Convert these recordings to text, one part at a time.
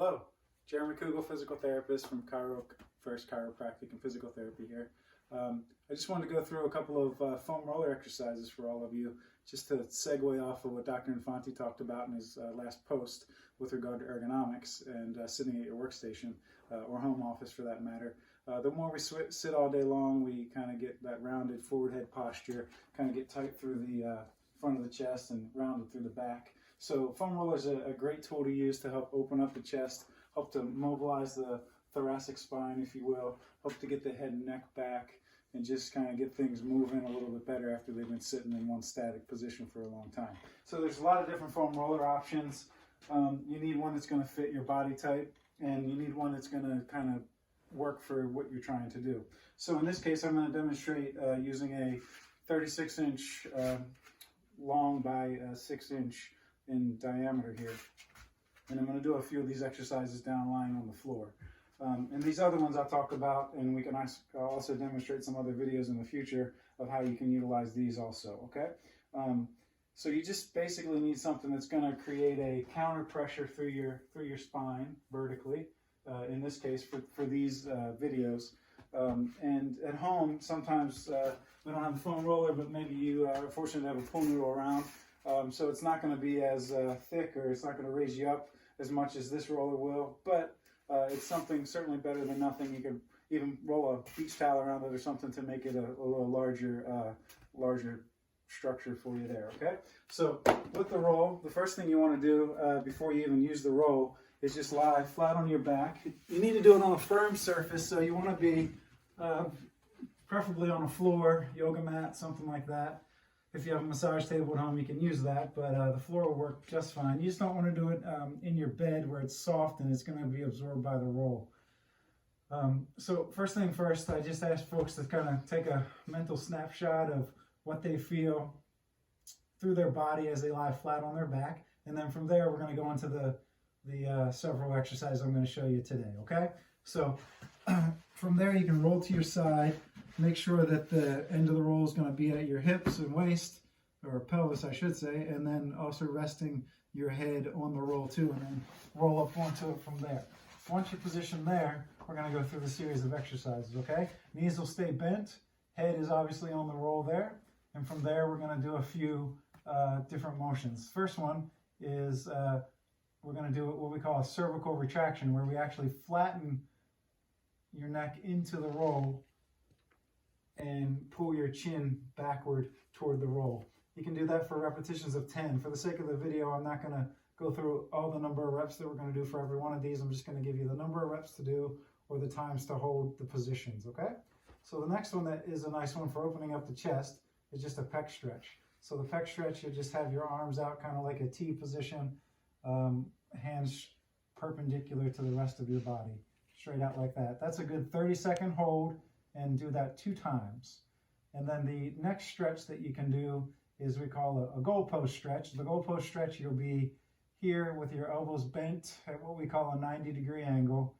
Hello, Jeremy Kugel, physical therapist from First Chiropractic and Physical Therapy here. I just wanted to go through a couple of foam roller exercises for all of you, just to segue off of what Dr. Infante talked about in his last post with regard to ergonomics and sitting at your workstation or home office for that matter. The more we sit all day long, we kind of get that rounded forward head posture, kind of get tight through the front of the chest and rounded through the back. So foam roller is a great tool to use to help open up the chest, help to mobilize the thoracic spine, if you will, help to get the head and neck back, and just kind of get things moving a little bit better after they've been sitting in one static position for a long time. So there's a lot of different foam roller options. You need one that's going to fit your body type, and you need one that's going to kind of work for what you're trying to do. So in this case, I'm going to demonstrate using a 36-inch long by 6-inch in diameter here. And I'm going to do a few of these exercises down lying on the floor. And these other ones I'll talk about, and we can also demonstrate some other videos in the future of how you can utilize these also, okay? So you just basically need something that's going to create a counter pressure through your spine vertically, in this case for these videos. And at home, sometimes we don't have a foam roller, but maybe you are fortunate to have a pool noodle around. So it's not going to be as thick, or it's not going to raise you up as much as this roller will, but it's something certainly better than nothing. You can even roll a beach towel around it or something to make it a little larger structure for you there, okay? So with the roll, the first thing you want to do before you even use the roll is just lie flat on your back. You need to do it on a firm surface, so you want to be preferably on a floor, yoga mat, something like that. If you have a massage table at home, you can use that, but the floor will work just fine. You just don't want to do it in your bed where it's soft and it's going to be absorbed by the roll. So first thing first, I just ask folks to kind of take a mental snapshot of what they feel through their body as they lie flat on their back. And then from there, we're going to go into the several exercises I'm going to show you today, okay? So from there, you can roll to your side. Make sure that the end of the roll is going to be at your hips and waist, or pelvis, I should say, and then also resting your head on the roll too, and then roll up onto it from there. Once you're positioned there, we're going to go through the series of exercises, okay? Knees will stay bent. Head is obviously on the roll there. And from there, we're going to do a few different motions. First one is we're going to do what we call a cervical retraction, where we actually flatten your neck into the roll and pull your chin backward toward the roll. You can do that for repetitions of 10. For the sake of the video, I'm not going to go through all the number of reps that we're going to do for every one of these. I'm just going to give you the number of reps to do or the times to hold the positions, okay? So the next one that is a nice one for opening up the chest is just a pec stretch. So the pec stretch, you just have your arms out kind of like a T position, hands perpendicular to the rest of your body, straight out like that. That's a good 30-second hold, and do that 2 times. And then the next stretch that you can do is we call a goalpost stretch. The goalpost stretch, you'll be here with your elbows bent at what we call a 90-degree angle.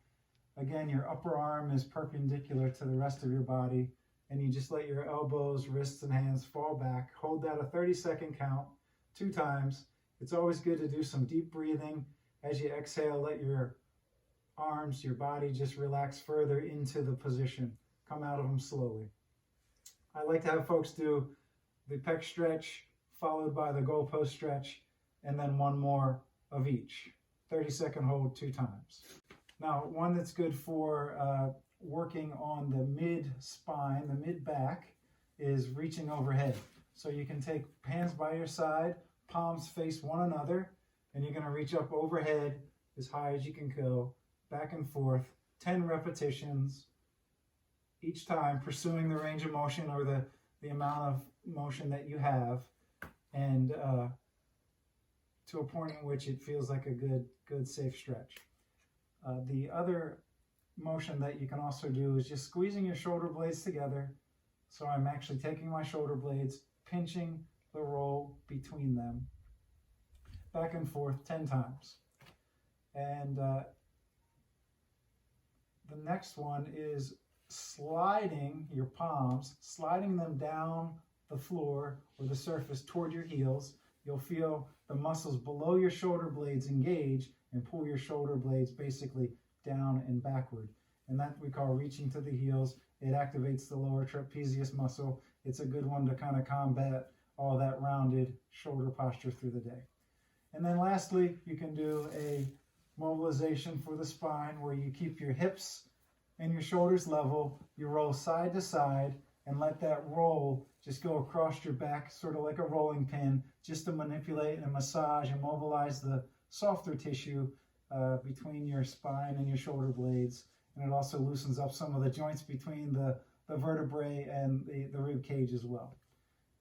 Again, your upper arm is perpendicular to the rest of your body, and you just let your elbows, wrists, and hands fall back. Hold that a 30-second count, 2 times. It's always good to do some deep breathing. As you exhale, let your arms, your body just relax further into the position. Come out of them slowly. I like to have folks do the pec stretch followed by the goalpost stretch, and then one more of each. 30-second hold 2 times. Now, one that's good for working on the mid-spine, the mid-back, is reaching overhead. So you can take hands by your side, palms face one another, and you're going to reach up overhead as high as you can go, back and forth, 10 repetitions. Each time pursuing the range of motion or the amount of motion that you have, and to a point in which it feels like a good safe stretch. The other motion that you can also do is just squeezing your shoulder blades together. So I'm actually taking my shoulder blades, pinching the roll between them, back and forth 10 times. And the next one is sliding your palms, sliding them down the floor or the surface toward your heels. You'll feel the muscles below your shoulder blades engage and pull your shoulder blades basically down and backward. And that we call reaching to the heels. It activates the lower trapezius muscle. It's a good one to kind of combat all that rounded shoulder posture through the day. And then lastly, you can do a mobilization for the spine where you keep your hips and your shoulders level. You roll side to side and let that roll just go across your back, sort of like a rolling pin, just to manipulate and massage and mobilize the softer tissue between your spine and your shoulder blades. And it also loosens up some of the joints between the vertebrae and the rib cage as well.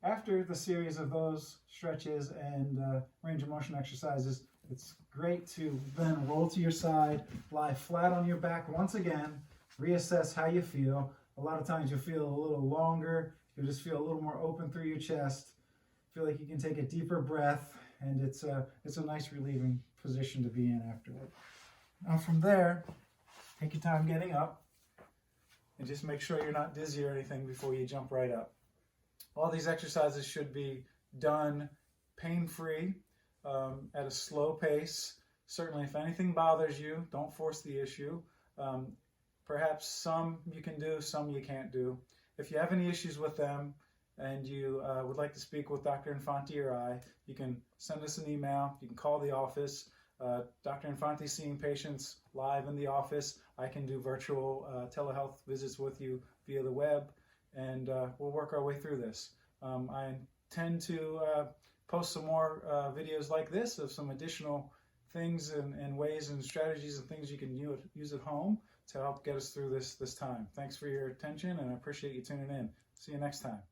After the series of those stretches and range of motion exercises, it's great to then roll to your side, lie flat on your back once again, reassess how you feel. A lot of times you'll feel a little longer, you'll just feel a little more open through your chest, feel like you can take a deeper breath, and it's a nice relieving position to be in afterward. Now from there, take your time getting up, and just make sure you're not dizzy or anything before you jump right up. All these exercises should be done pain-free, at a slow pace. Certainly, if anything bothers you, don't force the issue. Perhaps some you can do, some you can't do. If you have any issues with them and you would like to speak with Dr. Infante or I, you can send us an email. You can call the office. Dr. Infante is seeing patients live in the office. I can do virtual telehealth visits with you via the web, and we'll work our way through this. I intend to post some more videos like this of some additional things and ways and strategies and things you can use at home to help get us through this time. Thanks for your attention, and I appreciate you tuning in. See you next time.